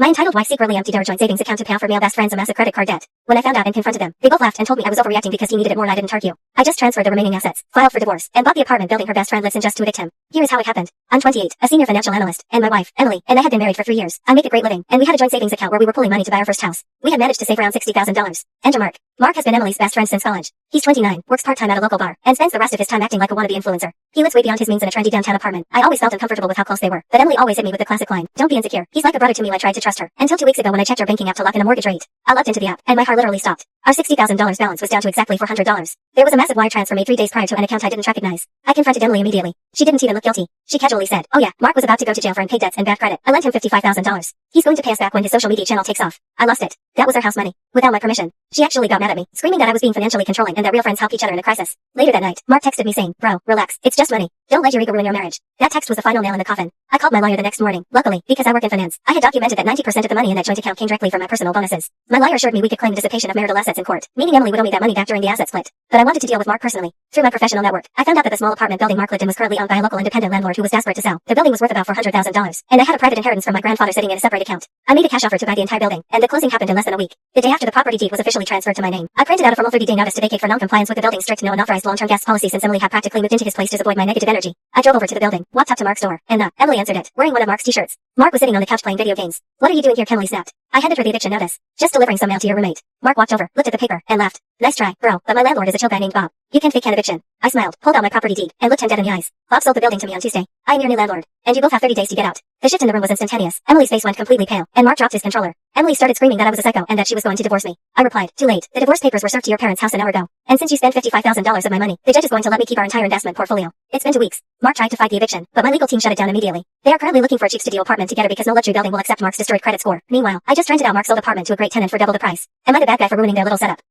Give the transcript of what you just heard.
My entitled wife secretly emptied our joint savings account to pay off her male best friends a massive credit card debt. When I found out and confronted them, they both laughed and told me I was overreacting because he needed it more and I didn't argue. I just transferred the remaining assets, filed for divorce, and bought the apartment building her best friend lives in just to evict him. Here is how it happened. I'm 28, a senior financial analyst, and my wife, Emily, and I had been married for 3 years. I make a great living, and we had a joint savings account where we were pulling money to buy our first house. We had managed to save around $60,000. Enter Mark. Mark has been Emily's best friend since college. He's 29, works part-time at a local bar, and spends the rest of his time acting like a wannabe influencer. He lives way beyond his means in a trendy downtown apartment. I always felt uncomfortable with how close they were, but Emily always hit me with the classic line, "Don't be insecure. He's like a brother to me." I tried to trust her, until 2 weeks ago when I checked her banking app to lock in a mortgage rate. I logged into the app, and my heart literally stopped. Our $60,000 balance was down to exactly $400. There was a massive wire transfer made 3 days prior to an account I didn't recognize. I confronted Emily immediately. She didn't even look guilty. She casually said, "Oh yeah, Mark was about to go to jail for unpaid debts and bad credit. I lent him $55,000. He's going to pay us back when his social media channel takes off." I lost it. That was our house money. Without my permission. She actually got mad at me, screaming that I was being financially controlling and that real friends help each other in a crisis. Later that night, Mark texted me saying, "Bro, relax. It's just money. Don't let your ego ruin your marriage." That text was the final nail in the coffin. I called my lawyer the next morning. Luckily, because I work in finance, I had documented that 90% of the money in that joint account came directly from my personal bonuses. My lawyer assured me we could claim dissipation of marital assets in court, meaning Emily would owe me that money back during the asset split. But I wanted to deal with Mark personally. Through my professional network, I found out that the small apartment building Mark lived in was currently owned by a local independent landlord who was desperate to sell. The building was worth about $400,000, and I had a private inheritance from my grandfather sitting in a separate account. I made a cash offer to buy the entire building, and the closing happened in less than a week. The day after the property deed was officially transferred to my name, I printed out a formal 30-day notice to vacate for non-compliance with the building's strict no unauthorized long-term guest policy since Emily had practically moved into his place to avoid my negative energy. I drove over to the building, walked up to Mark's door, and Emily answered it, wearing one of Mark's t-shirts. Mark was sitting on the couch playing video games. "What are you doing here?" Emily snapped. I handed her the eviction notice. "Just delivering some mail to your roommate." Mark walked over, looked at the paper, and laughed. "Nice try, bro, but my landlord is a chill guy named Bob. You can't fake an eviction." I smiled, pulled out my property deed, and looked him dead in the eyes. "Bob sold the building to me on Tuesday. I am your new landlord, and you both have 30 days to get out." The shift in the room was instantaneous. Emily's face went completely pale, and Mark dropped his controller. Emily started screaming that I was a psycho and that she was going to divorce me. I replied, "Too late. The divorce papers were served to your parents' house an hour ago. And since you spent $55,000 of my money, the judge is going to let me keep our entire investment portfolio." It's been 2 weeks. Mark tried to fight the eviction, but my legal team shut it down immediately. They are currently looking for a cheap studio apartment together because no luxury building will accept Mark's destroyed credit score. Meanwhile, I just rented out Mark's old apartment to a great tenant for double the price. Am I the bad guy for ruining their little setup?